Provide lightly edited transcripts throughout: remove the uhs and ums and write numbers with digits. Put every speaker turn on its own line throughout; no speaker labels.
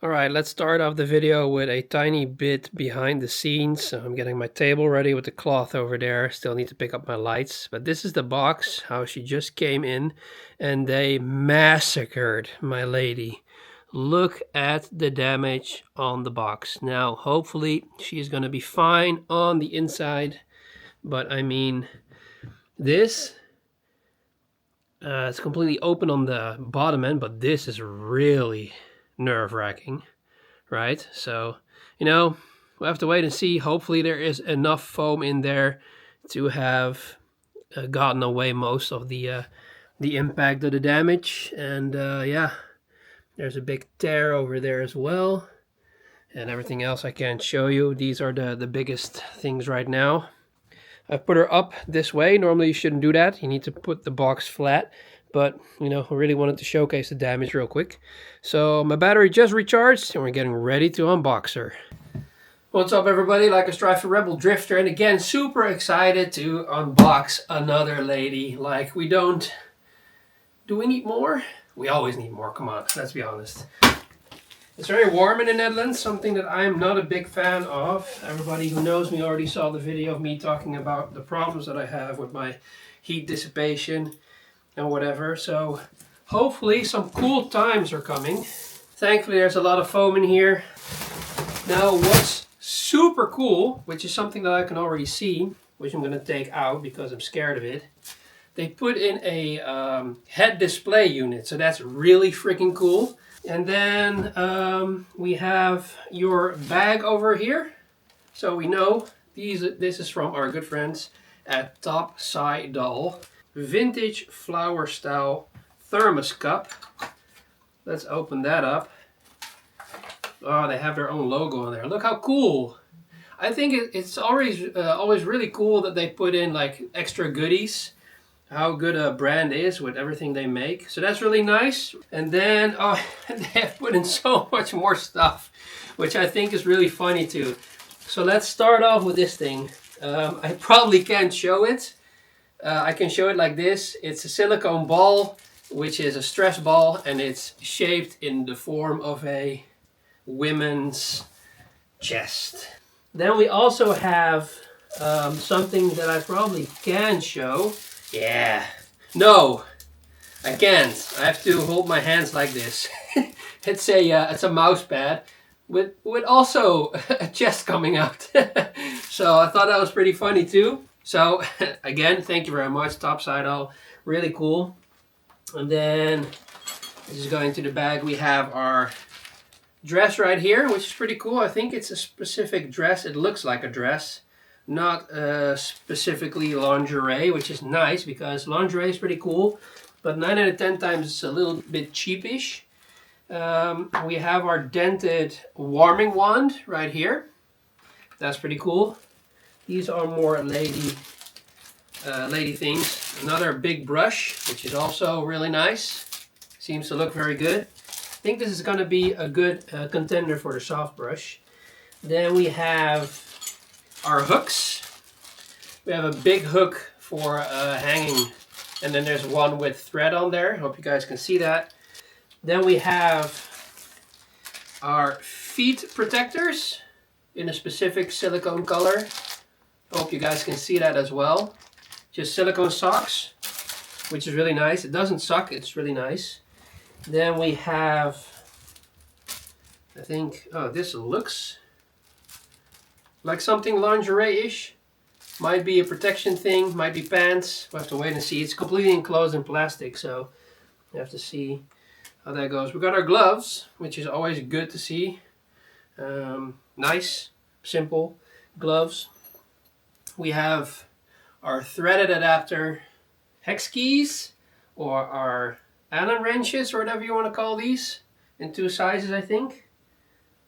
Alright, let's start off the video with a tiny bit behind the scenes. So I'm getting my table ready with the cloth over there. Still need to pick up my lights. But this is the box, how she just came in. And they massacred my lady. Look at the damage on the box. Now, hopefully, she's going to be fine on the inside. But I mean, this... it's completely open on the bottom end, but this is really nerve-wracking. Right? So, we'll have to wait and see. Hopefully there is enough foam in there to have gotten away most of the impact of the damage. And yeah, there's a big tear over there as well. And everything else I can't show you. These are the biggest things right now. I've put her up this way. Normally you shouldn't do that. You need to put the box flat. But, I really wanted to showcase the damage real quick. So my battery just recharged and we're getting ready to unbox her. What's up everybody, Lycan-Strife Rebel Drifter, and again, super excited to unbox another lady. Do we need more? We always need more, come on, let's be honest. It's very warm in the Netherlands, something that I'm not a big fan of. Everybody who knows me already saw the video of me talking about the problems that I have with my heat dissipation and whatever. So hopefully some cool times are coming. Thankfully there's a lot of foam in here. Now what's super cool, which is something that I can already see, which I'm going to take out because I'm scared of it. They put in a head display unit, so that's really freaking cool. And then we have your bag over here. So we know this is from our good friends at TOPCYDOLL. Vintage flower style thermos cup. Let's open that up. Oh, they have their own logo on there. Look how cool. I think it's always really cool that they put in like extra goodies. How good a brand is with everything they make. So that's really nice. And then, oh, they have put in so much more stuff, which I think is really funny too. So let's start off with this thing. I probably can't show it. I can show it like this. It's a silicone ball, which is a stress ball, and it's shaped in the form of a women's chest. Then we also have something that I probably can show. Yeah. No, I can't. I have to hold my hands like this. It's a mouse pad with also a chest coming out. So I thought that was pretty funny too. So again, thank you very much, TOPCYDOLL. Really cool. And then this is going to the bag. We have our dress right here, which is pretty cool. I think it's a specific dress. It looks like a dress. Not specifically lingerie, which is nice because lingerie is pretty cool, but 9 out of 10 times it's a little bit cheapish. We have our dented warming wand right here. That's pretty cool. These are more lady things. Another big brush, which is also really nice. Seems to look very good. I think this is going to be a good contender for the soft brush. Then we have our hooks. We have a big hook for hanging, and then there's one with thread on there. Hope you guys can see that. Then we have our feet protectors in a specific silicone color. Hope you guys can see that as well. Just silicone socks, which is really nice. It doesn't suck, it's really nice. Then we have, I think, oh, this looks like something lingerie-ish. Might be a protection thing, might be pants. We'll have to wait and see. It's completely enclosed in plastic, so you have to see how that goes. We got our gloves, which is always good to see. Nice, simple gloves. We have our threaded adapter hex keys, or our Allen wrenches, or whatever you want to call these, in 2 sizes, I think.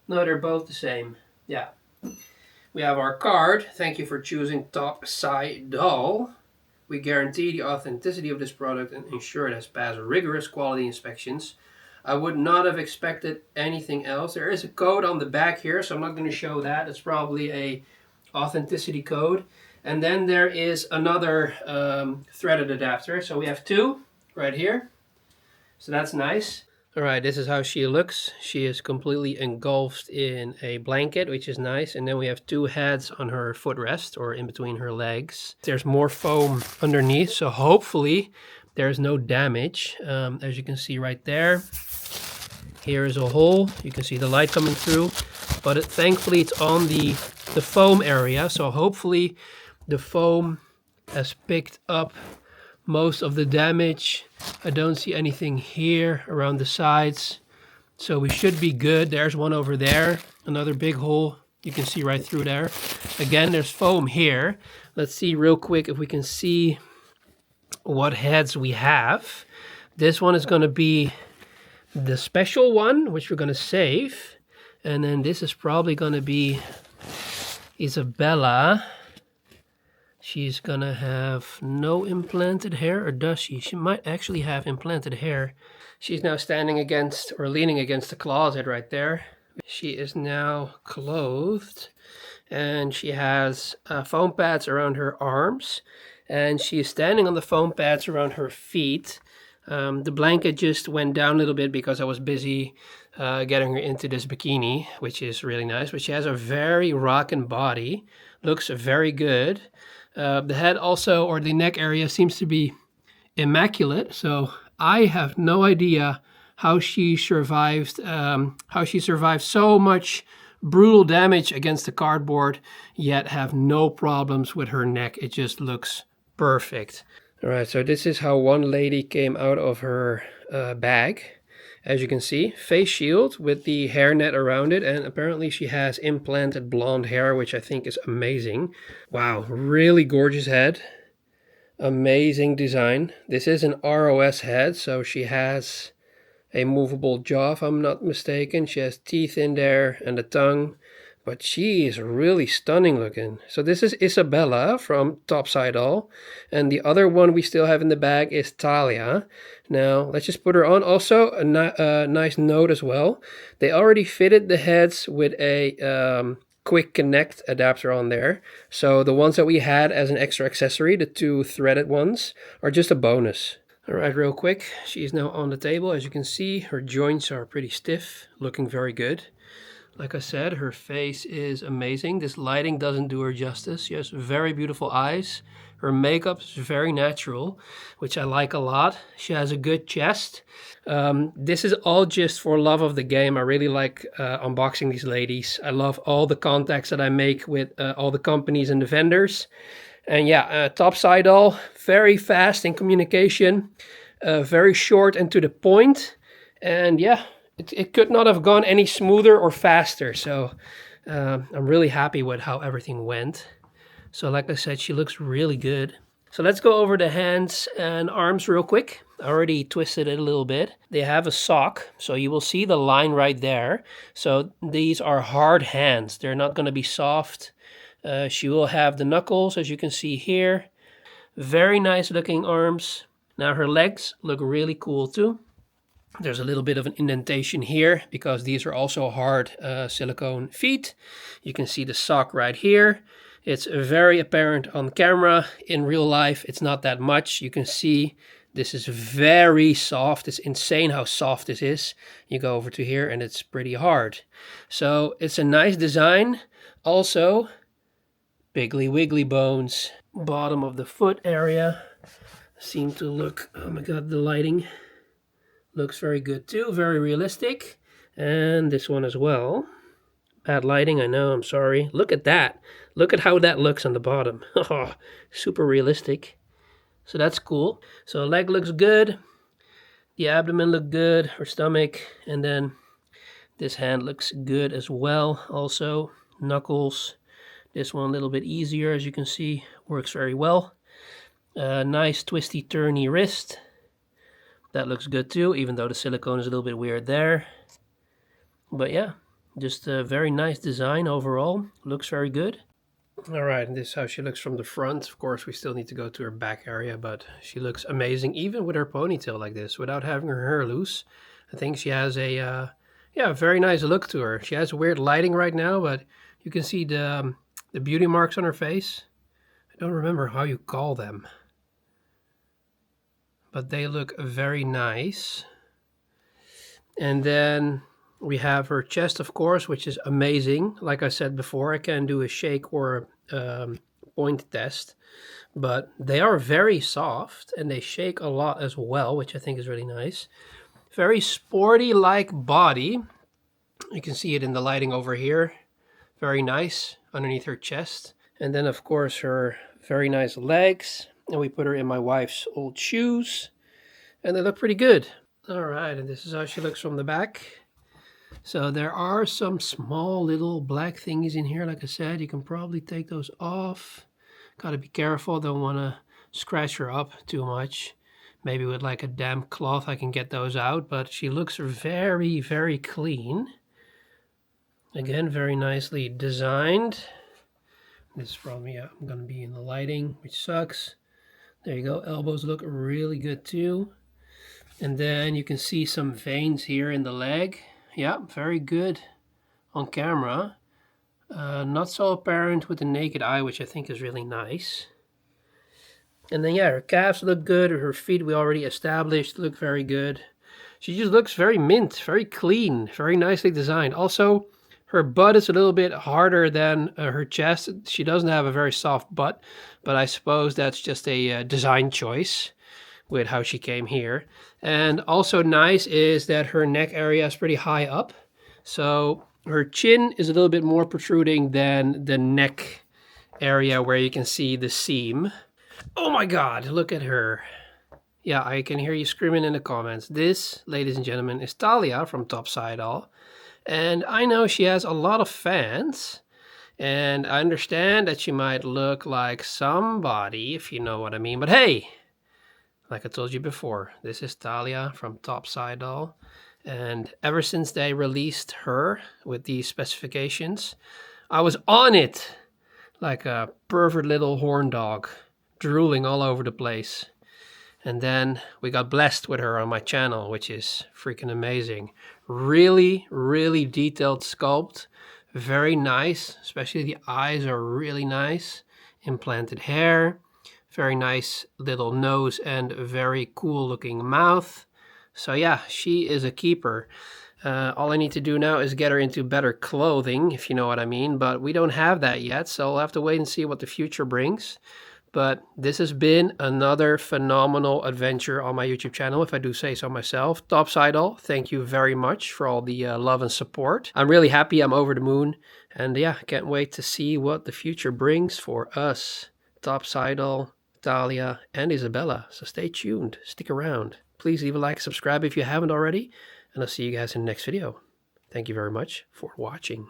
No, they're both the same. Yeah. We have our card. Thank you for choosing TOPCYDOLL. We guarantee the authenticity of this product and ensure it has passed rigorous quality inspections. I would not have expected anything else. There is a code on the back here, so I'm not going to show that. It's probably a authenticity code. And then there is another threaded adapter. So we have 2 right here. So that's nice. All right, this is how she looks. She is completely engulfed in a blanket, which is nice. And then we have two heads on her footrest or in between her legs. There's more foam underneath, so hopefully there's no damage. As you can see right there, here is a hole. You can see the light coming through, but thankfully it's on the foam area. So hopefully the foam has picked up most of the damage. I don't see anything here around the sides, so we should be good. There's one over there, another big hole. You can see right through there. Again, there's foam here. Let's see real quick if we can see what heads we have. This one is going to be the special one, which we're going to save. And then this is probably going to be Isabella. She's gonna have no implanted hair, or does she? She might actually have implanted hair. She's now standing against, or leaning against the closet right there. She is now clothed, and she has foam pads around her arms, and she is standing on the foam pads around her feet. The blanket just went down a little bit because I was busy getting her into this bikini, which is really nice, but she has a very rockin' body. Looks very good. The head also, or the neck area, seems to be immaculate. So I have no idea how she survived. So much brutal damage against the cardboard, yet have no problems with her neck. It just looks perfect. All right, so this is how one lady came out of her bag. As you can see, face shield with the hairnet around it, and apparently she has implanted blonde hair, which I think is amazing. Wow, really gorgeous head. Amazing design. This is an ROS head, so she has a movable jaw, if I'm not mistaken. She has teeth in there and a tongue, but she is really stunning looking. So this is Isabella from TOPCYDOLL, and the other one we still have in the bag is Talia. Now let's just put her on. Also a nice note as well, they already fitted the heads with a quick connect adapter on there. So the ones that we had as an extra accessory, the two threaded ones, are just a bonus. All right, real quick, she's now on the table. As you can see, her joints are pretty stiff, looking very good. Like I said, her face is amazing. This lighting doesn't do her justice. She has very beautiful eyes. Her makeup is very natural, which I like a lot. She has a good chest. This is all just for love of the game. I really like unboxing these ladies. I love all the contacts that I make with all the companies and the vendors. And yeah, TOPCYDOLL, very fast in communication, very short and to the point. And yeah, it could not have gone any smoother or faster. So I'm really happy with how everything went. So like I said, she looks really good. So let's go over the hands and arms real quick. I already twisted it a little bit. They have a sock, so you will see the line right there. So these are hard hands. They're not going to be soft. She will have the knuckles, as you can see here. Very nice looking arms. Now her legs look really cool too. There's a little bit of an indentation here because these are also hard silicone feet. You can see the sock right here. It's very apparent on camera. In real life, it's not that much. You can see this is very soft. It's insane how soft this is. You go over to here and it's pretty hard. So it's a nice design. Also, Piggly Wiggly bones. Bottom of the foot area seem to look, oh my god, the lighting looks very good too, very realistic. And this one as well. Bad lighting, I know, I'm sorry. Look at that. Look at how that looks on the bottom. Super realistic. So that's cool. So leg looks good. The abdomen looked good, her stomach, and then this hand looks good as well. Also, knuckles. This one a little bit easier, as you can see, works very well. Nice twisty turny wrist. That looks good too, even though the silicone is a little bit weird there. But yeah, just a very nice design overall. Looks very good. All right, and this is how she looks from the front. Of course, we still need to go to her back area, but she looks amazing, even with her ponytail like this, without having her hair loose. I think she has a very nice look to her. She has weird lighting right now, but you can see the beauty marks on her face. I don't remember how you call them, but they look very nice. And then we have her chest, of course, which is amazing. Like I said before, I can do a shake or point test, but they are very soft and they shake a lot as well, which I think is really nice. Very sporty-like body. You can see it in the lighting over here. Very nice underneath her chest. And then, of course, her very nice legs. And we put her in my wife's old shoes. And they look pretty good. All right, and this is how she looks from the back. So there are some small little black thingies in here. Like I said, you can probably take those off. Got to be careful. Don't want to scratch her up too much. Maybe with like a damp cloth I can get those out. But she looks very, very clean. Again, very nicely designed. This is probably, yeah, I'm going to be in the lighting, which sucks. There you go. Elbows look really good too. And then you can see some veins here in the leg. Yeah, very good on camera. Not so apparent with the naked eye, which I think is really nice. And then, yeah, her calves look good. Her feet we already established look very good. She just looks very mint, very clean, very nicely designed. Also, her butt is a little bit harder than her chest. She doesn't have a very soft butt, but I suppose that's just a design choice with how she came here. And also nice is that her neck area is pretty high up. So her chin is a little bit more protruding than the neck area where you can see the seam. Oh my God, look at her. Yeah, I can hear you screaming in the comments. This, ladies and gentlemen, is Talia from TOPCYDOLL. And I know she has a lot of fans. And I understand that she might look like somebody, if you know what I mean. But hey, like I told you before, this is Talia from TOPCYDOLL. And ever since they released her with these specifications, I was on it like a pervert little horn dog, drooling all over the place. And then we got blessed with her on my channel, which is freaking amazing. Really, really detailed sculpt. Very nice, especially the eyes are really nice. Implanted hair. Very nice little nose and very cool looking mouth. So yeah, she is a keeper. All I need to do now is get her into better clothing, if you know what I mean. But we don't have that yet, so we'll have to wait and see what the future brings. But this has been another phenomenal adventure on my YouTube channel, if I do say so myself. TOPCYDOLL, thank you very much for all the love and support. I'm really happy, I'm over the moon. And yeah, can't wait to see what the future brings for us. TOPCYDOLL, Talia, and Isabella. So stay tuned, stick around. Please leave a like, subscribe if you haven't already. And I'll see you guys in the next video. Thank you very much for watching.